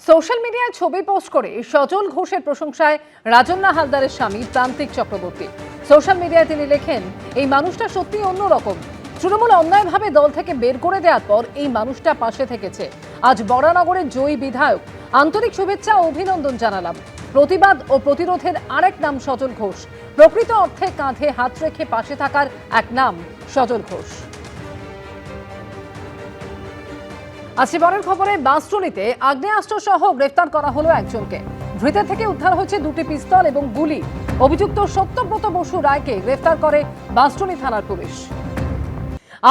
Social মিডিয়ায় ছবি post করে সজল ঘোষের প্রশংসায় রাজন্না হালদারের স্বামী প্রান্তিক চক্রবর্তী। সোশ্যাল মিডিয়ায় তিনি লেখেন, এই মানুষটা সত্যি অন্যরকম। তৃণমূল অন্যায়ভাবে দল থেকে বের করে দেওয়ার পর এই মানুষটা পাশে থেকেছে। আজ বরানগরের জয়ী বিধায়ক, আন্তরিক শুভেচ্ছা ও অভিনন্দন জানালাম। প্রতিবাদ ও প্রতিরোধের আরেক নাম সজল ঘোষ। প্রকৃত অর্থে কাঁধে হাত রেখে পাশে থাকার এক নাম সজল ঘোষ। আজকে পরের খবরে বাঁশটুলিতে আগ্নেয়াস্ত্র সহ গ্রেফতার করা হলো একজনকে। ধৃতের থেকে উদ্ধার হয়েছে 2টি পিস্তল এবং গুলি। অভিযুক্ত সত্যব্রত বসু রায়কে গ্রেফতার করে বাঁশটুলি থানার পুলিশ।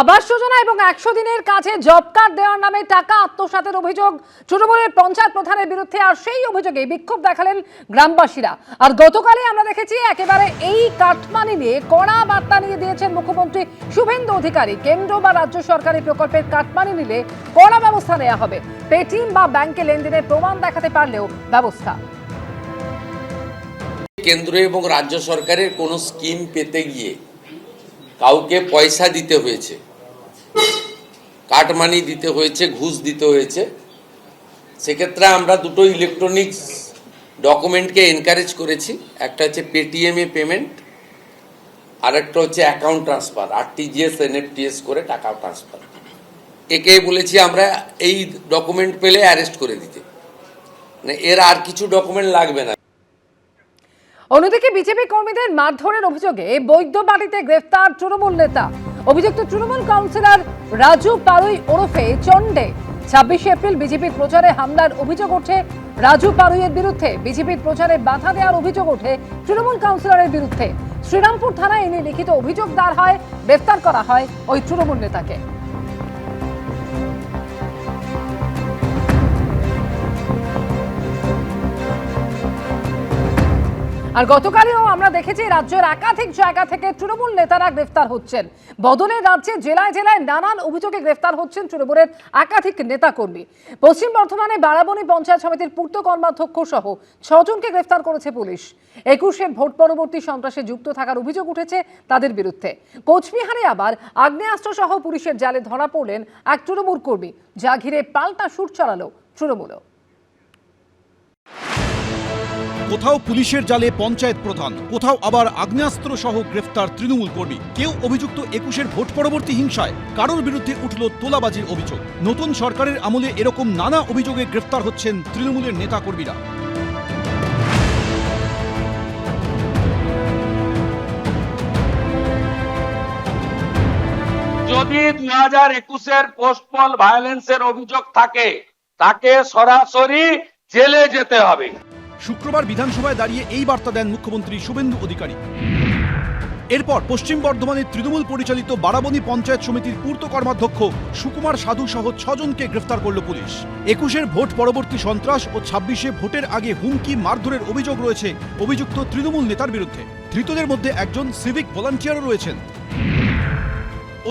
আবাস যোজনা এবং 100 দিনের কাজে জব কার্ড দেওয়ার নামে টাকা আত্মসাতের অভিযোগ তৃণমূলের পঞ্চায়েত প্রধানের বিরুদ্ধে। আর সেই অভিযোগে বিক্ষোভ দেখালেন গ্রামবাসীরা। আর গতকালই আমরা দেখেছি একেবারে এই কাটমানি নিয়ে কড়া বার্তা নিয়ে দিয়েছেন মুখ্যমন্ত্রী শুভেন্দু অধিকারী। কেন্দ্র বা রাজ্য সরকারি প্রকল্পের কাটমানি নিলে কড়া ব্যবস্থা নেওয়া হবে। পেটিএম বা ব্যাংকে লেনদেনের প্রমাণ দেখাতে পারলেও ব্যবস্থা। কেন্দ্র এবং রাজ্য সরকারের কোনো স্কিম পেতে গিয়ে কাউকে পয়সা দিতে হয়েছে, কাটমানি দিতে হয়েছে, ঘুষ দিতে হয়েছে, সেক্ষেত্রে আমরা দুটো ইলেকট্রনিক্স ডকুমেন্টকে এনকারেজ করেছি। একটা হচ্ছে পেটিএম এ পেমেন্ট, আর একটা হচ্ছে অ্যাকাউন্ট ট্রান্সফার, আরটিজিএস এনএফটিএস করে টাকা ট্রান্সফার। একে বলেছি আমরা এই ডকুমেন্ট পেলে অ্যারেস্ট করে দিতে, মানে এর আর কিছু ডকুমেন্ট লাগবে না। অন্যদিকে বিজেপি কর্মীদের মারধরের অভিযোগে বৈদ্যবাড়িতে গ্রেফতার তৃণমূল নেতা। অভিযুক্ত তৃণমূল কাউন্সিলর রাজু পারুই ওরফে চন্ডে। 26 এপ্রিল বিজেপির প্রচারে হামলার অভিযোগ ওঠে রাজু পারুইয়ের বিরুদ্ধে। বিজেপির প্রচারে বাধা দেওয়ার অভিযোগ ওঠে তৃণমূল কাউন্সিলরের বিরুদ্ধে। শ্রীরামপুর থানায় এনে লিখিত অভিযোগ দায়ের হয়, গ্রেফতার করা হয় ওই তৃণমূল নেতাকে। আর গতকালও আমরা দেখেছি রাজ্যের একাধিক জায়গা থেকে তৃণমূল নেতারা গ্রেফতার হচ্ছেন। বদলের রাজ্যে জেলায় জেলায় নানান অভিযোগে গ্রেফতার হচ্ছেন তৃণমূলের একাধিক নেতাকর্মী। পশ্চিম বর্ধমানে বারাবণী পঞ্চায়েত সমিতির পূর্ত কর্মাধ্যক্ষ সহ 6 জনকে গ্রেফতার করেছে পুলিশ। 21-এর ভোট পরবর্তী সন্ত্রাসে যুক্ত থাকার অভিযোগ উঠেছে তাদের বিরুদ্ধে। কোচবিহারে আবার আগ্নেয়াস্ত্র সহ পুলিশের জালে ধরা পড়লেন এক তৃণমূল কর্মী, যা ঘিরে পাল্টা শুট চালালো তৃণমূল। কোথাও পুলিশের জালে পঞ্চায়েত প্রধান, কোথাও আবার আগ্নেয়াস্ত্র সহ গ্রেফতার তৃণমূল কর্মী। কেউ অভিযুক্ত 21-এর ভোট পরবর্তী হিংসায়, কারোর বিরুদ্ধে উঠল তোলাবাজির অভিযোগ। নতুন সরকারের আমলে এরকম নানা অভিযোগে গ্রেফতার হচ্ছেন তৃণমূলের নেতাকর্মীরা। যদি 2021-এর পোস্টপল ভায়োলেন্সের অভিযোগ থাকে, তাকে সরাসরি জেলে যেতে হবে। শুক্রবার বিধানসভায় দাঁড়িয়ে এই বার্তা দেন মুখ্যমন্ত্রী শুভেন্দু অধিকারী। এরপর পশ্চিম বর্ধমানের তৃণমূল পরিচালিত বারাবণী পঞ্চায়েত সমিতির পূর্ত কর্মাধ্যক্ষ সুকুমার সাধু সহ 6 জনকে গ্রেফতার করল পুলিশ। 21-এর ভোট পরবর্তী সন্ত্রাস ও 26-এ ভোটের আগে হুমকি মারধরের অভিযোগ রয়েছে অভিযুক্ত তৃণমূল নেতার বিরুদ্ধে। ধৃতদের মধ্যে একজন সিভিক ভলান্টিয়ারও রয়েছেন।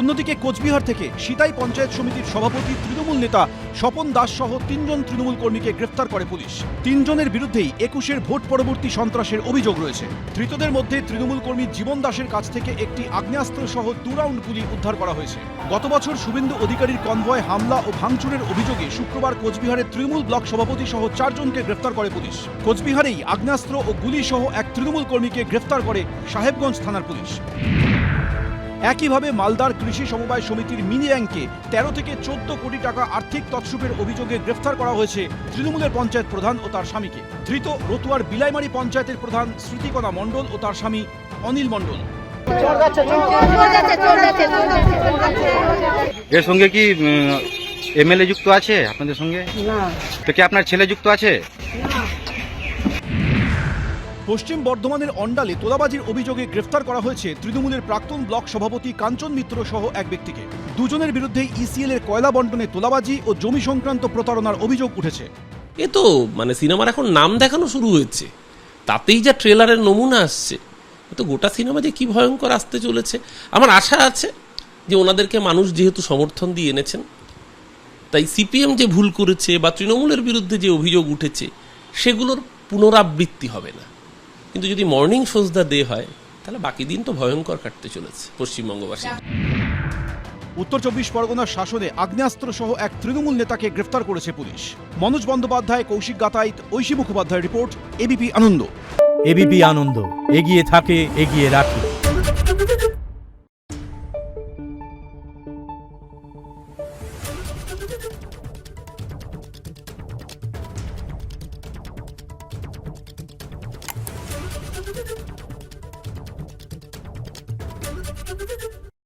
অন্যদিকে কোচবিহার থেকে সিতাই পঞ্চায়েত সমিতির সভাপতি তৃণমূল নেতা স্বপন দাস সহ 3 জন তৃণমূল কর্মীকে গ্রেফতার করে পুলিশ। 3 জনের বিরুদ্ধেই 21-এর ভোট পরবর্তী সন্ত্রাসের অভিযোগ রয়েছে। ধৃতদের মধ্যে তৃণমূল কর্মী জীবন দাসের কাছ থেকে একটি আগ্নেয়াস্ত্র সহ 2 রাউন্ড গুলি উদ্ধার করা হয়েছে। গত বছর শুভেন্দু অধিকারীর কনভয় হামলা ও ভাঙচুরের অভিযোগে শুক্রবার কোচবিহারের তৃণমূল ব্লক সভাপতি সহ 4 জনকে গ্রেফতার করে পুলিশ। কোচবিহারেই আগ্নেয়াস্ত্র ও গুলি সহ এক তৃণমূল কর্মীকে গ্রেফতার করে সাহেবগঞ্জ থানার পুলিশ। একইভাবে মালদার কৃষি সমবায় সমিতির মিনি ব্যাংকে 13 থেকে 14 কোটি টাকা আর্থিক তছরূপের অভিযোগে গ্রেফতার করা হয়েছে তৃণমূলের পঞ্চায়েত প্রধান ও তার স্বামীকে। ধৃত রতুয়ার বিলাইমারি পঞ্চায়েতের প্রধান স্মৃতিকণা মণ্ডল ও তার স্বামী অনিল মণ্ডল। এর সঙ্গে কি এমএলএ যুক্ত আছে আপনাদের সঙ্গে? না। তো কি আপনার ছেলে যুক্ত আছে? পশ্চিম বর্ধমানের অন্ডালে তোলাবাজির অভিযোগে গ্রেফতার করা হয়েছে তৃণমূলের প্রাক্তন ব্লক সভাপতি কাঞ্চন মিত্র সহ এক ব্যক্তিকে। 2 জনের বিরুদ্ধে ইসিএল এর কয়লা বন্টনে তোলাবাজি ও জমি সংক্রান্ত প্রতারণার অভিযোগ উঠেছে। এ তো সিনেমার এখন নাম দেখানো শুরু হয়েছে, তাতেই যা ট্রেলারের নমুনা আসছে, তো গোটা সিনেমা যে কি ভয়ঙ্কর আসতে চলেছে। আমার আশা আছে যে ওনাদেরকে মানুষ যেহেতু সমর্থন দিয়ে এনেছেন, তাই সিপিএম যে ভুল করেছে বা তৃণমূলের বিরুদ্ধে যে অভিযোগ উঠেছে সেগুলোর পুনরাবৃত্তি হবে না। কিন্তু যদি মর্নিং শোজ দ্য ডে হয়, তাহলে বাকি দিন তো ভয়ঙ্কর কাটতে চলেছে পশ্চিমবঙ্গবাসী। উত্তর 24 পরগনার শাসনে আগ্নেয়াস্ত্র সহ এক তৃণমূল নেতাকে গ্রেফতার করেছে পুলিশ। Manoj Bandyopadhyay, Koushik Gatait, Aishi Mukhopadhyay report, ABP Ananda. ABP Ananda, এগিয়ে থাকে, এগিয়ে রাখে।